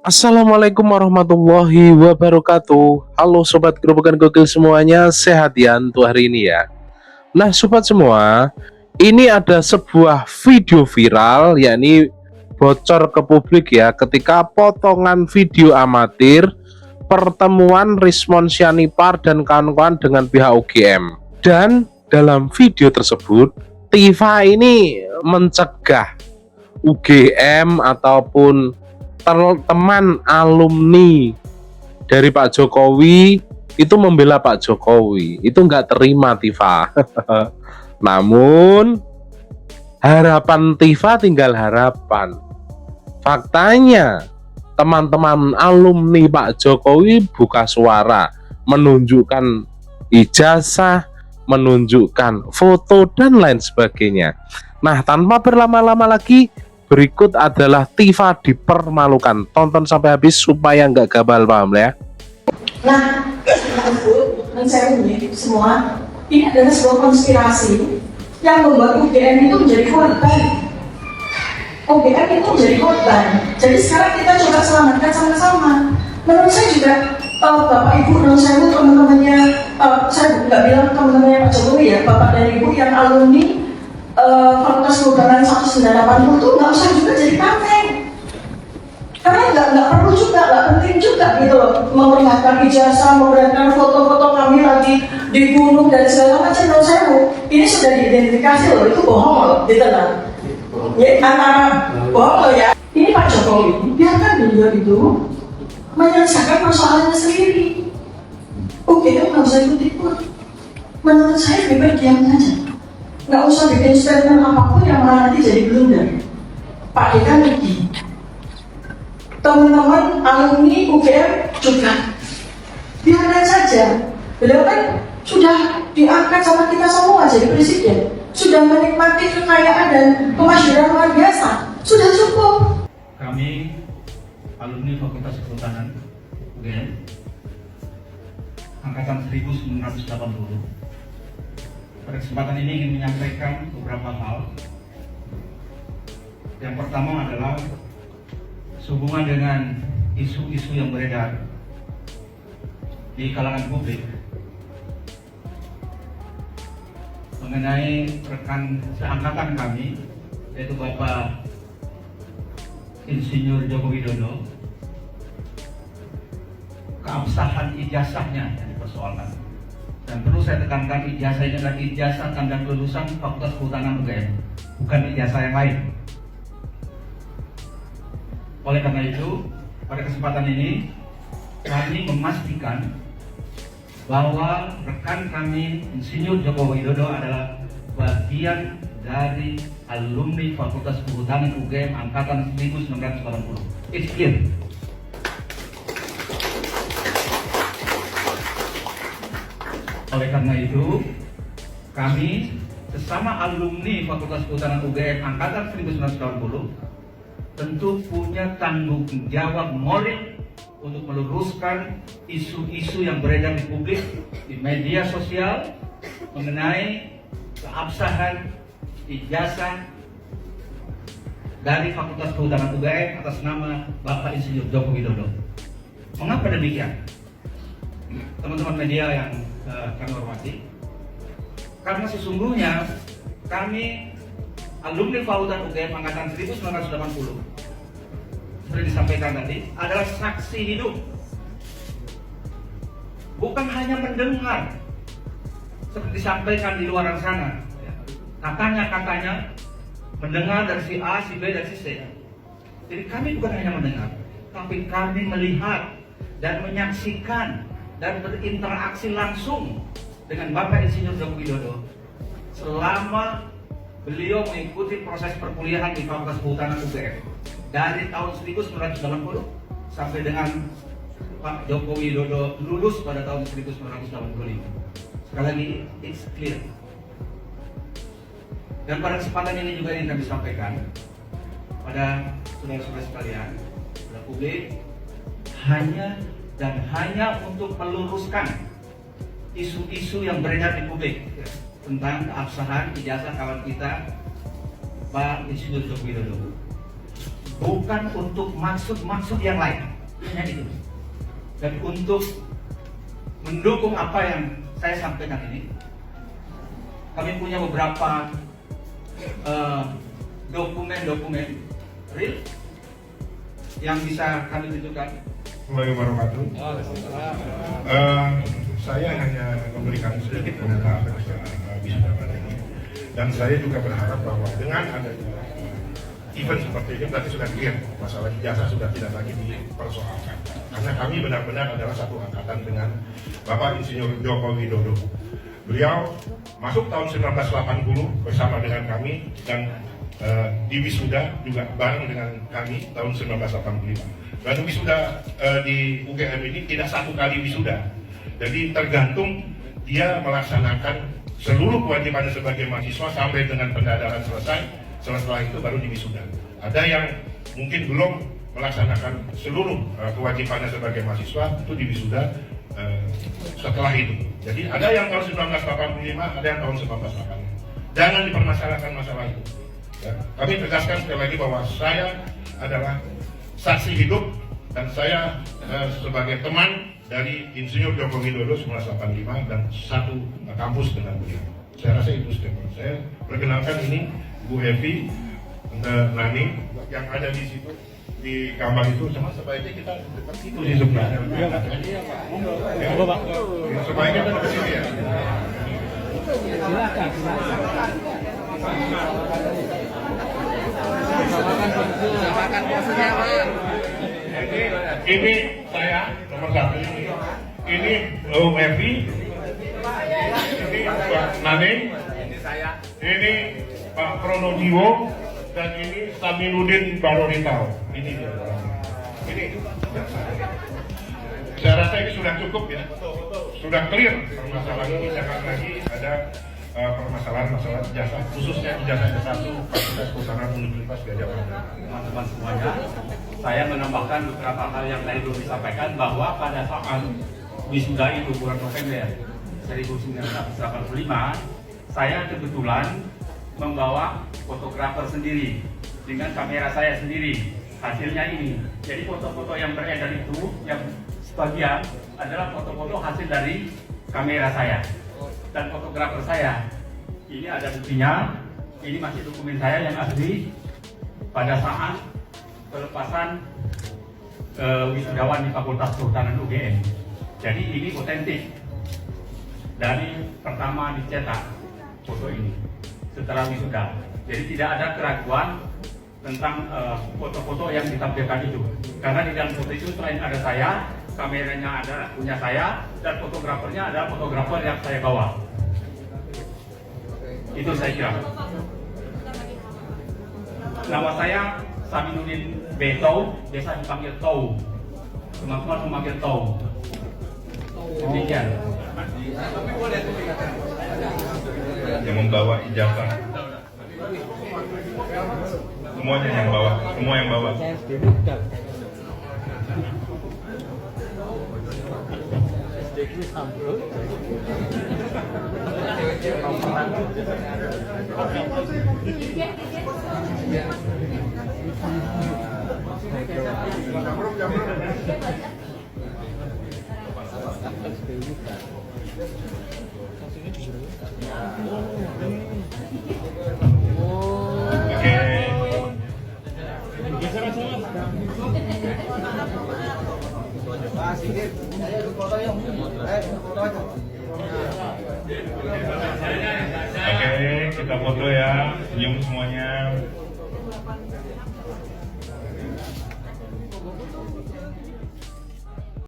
Assalamualaikum warahmatullahi wabarakatuh. Halo sobat Gerobakan Gokil semuanya, sehat ya untuk hari ini ya. Nah sobat semua, ini ada sebuah video viral yakni bocor ke publik ya, ketika potongan video amatir pertemuan Rismon Syanipar dan kawan-kawan dengan pihak UGM. Dan dalam video tersebut Tifa ini mencegah UGM ataupun teman alumni dari Pak Jokowi itu membela Pak Jokowi. Itu nggak terima Tifa. Namun harapan Tifa tinggal harapan. Faktanya teman-teman alumni Pak Jokowi buka suara, menunjukkan ijazah, menunjukkan foto dan lain sebagainya. Nah, tanpa berlama-lama lagi, berikut adalah Tifa dipermalukan. Tonton sampai habis supaya nggak gabal, paham ya? Nah, dan saya ini semua, ini adalah sebuah konspirasi yang membuat UGM itu menjadi korban. UGM itu menjadi korban. Jadi sekarang kita coba selamatkan sama-sama. Menurut saya juga, Bapak Ibu, menurut saya teman-temannya, saya nggak bilang teman-temannya Pak Jokowi ya, Bapak dan Ibu yang alumni Fakultas Kehutanan 1980 itu nggak usah juga jadi tameng, karena nggak perlu juga, nggak penting juga gitu loh, memperlihatkan ijazah, memperlihatkan foto-foto kami lagi di gunung dan segala macam. Menurut saya ini sudah diidentifikasi loh, itu bohong loh, ditenang ya, antara bohong loh ya. Ini Pak Jokowi, biarkan beliau itu menyelesaikan persoalannya sendiri. Oke, nggak usah ikut-ikut. Menurut saya lebih baik diam saja, nggak usah bikin statement apapun yang malah nanti jadi blunder. Pak Dekan rugi, teman-teman alumni UGM juga, biarkan saja. Beliau kan sudah diangkat sama kita semua jadi presiden, sudah menikmati kekayaan dan kemasyhuran luar biasa, sudah cukup. Kami alumni Fakultas Kehutanan UGM angkatan 1980 pada kesempatan ini ingin menyampaikan beberapa hal. Yang pertama adalah sehubungan dengan isu-isu yang beredar di kalangan publik mengenai rekan seangkatan kami, yaitu Bapak Insinyur Joko Widodo, keabsahan ijazahnya yang dipersoalkan. Dan perlu saya tekankan, ijazah ini adalah ijazah tanda kelulusan Fakultas Kehutanan UGM, bukan ijazah yang lain. Oleh karena itu, pada kesempatan ini kami memastikan bahwa rekan kami Insinyur Joko Widodo adalah bagian dari alumni Fakultas Kehutanan UGM angkatan 1980. It's clear. Oleh karena itu, kami sesama alumni Fakultas Kehutanan UGM angkatan 1980 tentu punya tanggung jawab moral untuk meluruskan isu-isu yang beredar di publik, di media sosial mengenai keabsahan ijazah dari Fakultas Kehutanan UGM atas nama Bapak Insinyur Joko Widodo. Mengapa demikian? Teman-teman media yang kami hormati, karena sesungguhnya kami alumni Fakultas UGM angkatan 1980 seperti disampaikan tadi adalah saksi hidup, bukan hanya mendengar seperti disampaikan di luar sana. Katanya mendengar dari si A, si B, dan si C. Jadi kami bukan hanya mendengar, tapi kami melihat dan menyaksikan dan berinteraksi langsung dengan Bapak Insinyur Joko Widodo selama beliau mengikuti proses perkuliahan di Fakultas Kehutanan UGM dari tahun 1980 sampai dengan Pak Joko Widodo lulus pada tahun 1985. Sekali lagi, it's clear. Dan pada kesempatan ini juga ingin kami sampaikan pada saudara-saudara sekalian, pada publik, hanya untuk meluruskan isu-isu yang beredar di publik tentang keabsahan ijazah kawan kita Pak Insinyur Joko Widodo, bukan untuk maksud-maksud yang lain. Hanya itu. Dan untuk mendukung apa yang saya sampaikan ini, kami punya beberapa dokumen-dokumen real yang bisa kami tunjukkan. Assalamualaikum warahmatullahi wabarakatuh. Saya hanya memberikan sedikit komentar wisuda pada ini, dan saya juga berharap bahwa dengan adanya event seperti ini berarti sudah clear masalah ijazah sudah tidak lagi dipersoalkan, karena kami benar-benar adalah satu angkatan dengan Bapak Insinyur Joko Widodo. Beliau masuk tahun 1980 bersama dengan kami, dan di wisuda juga bareng dengan kami tahun 1985. Dan wisuda di UGM ini tidak satu kali wisuda, jadi tergantung dia melaksanakan seluruh kewajibannya sebagai mahasiswa sampai dengan pendadaran selesai. Setelah itu baru di wisuda. Ada yang mungkin belum melaksanakan seluruh kewajibannya sebagai mahasiswa, itu di wisuda setelah itu. Jadi ada yang tahun 1985, ada yang tahun 1985. Jangan dipermasalahkan masalah itu. Ya, kami tegaskan sekali lagi bahwa saya adalah saksi hidup, dan saya sebagai teman dari Insinyur Joko Widodo 1985 dan satu kampus dengan beliau. Saya rasa itu statement saya. Perkenalkan, ini Bu Evi Nani yang ada di situ di kamar itu. Sama sebaiknya kita dekat situ sih sebenarnya. Ya, sebaiknya kita ke sini ya. Silakan. Silakan posisinya, Pak. Ini saya nomor 1 ini. Ini Bu Evi. Ini Pak Nani. Ini saya. Ini Pak Pronodiwo, dan ini Saminuddin Baroritao. Ini dia. Ini. Saya rasa ini sudah cukup ya. Sudah clear permasalahan ini. Jangan lagi ada permasalahan masalah ijazah, khususnya ijazah S1 Fakultas Kehutanan Universitas Gadjah Mada. Teman-teman semuanya, saya menambahkan beberapa hal yang tadi belum disampaikan, bahwa pada saat wisuda itu bulan November 1985, saya kebetulan membawa fotografer sendiri dengan kamera saya sendiri. Hasilnya ini. Jadi foto-foto yang beredar itu, yang sebagian adalah foto-foto hasil dari kamera saya dan fotografer saya. Ini ada buktinya. Ini masih dokumen saya yang asli pada saat pelepasan wisudawan di Fakultas Kehutanan UGM. Jadi ini otentik. Dari pertama dicetak foto ini setelah wisuda. Jadi tidak ada keraguan tentang foto-foto yang ditampilkan itu. Karena di dalam foto itu selain ada saya, kameranya ada punya saya, dan fotografernya adalah fotografer yang saya bawa. Itu saya kira. Nama saya Saminuddin Betou, biasa dipanggil Tou. Teman-teman memanggil Tou. Demikian. Yang membawa ijazah. Semuanya yang bawa, semua yang bawa. Oke, kita foto ya, senyum semuanya.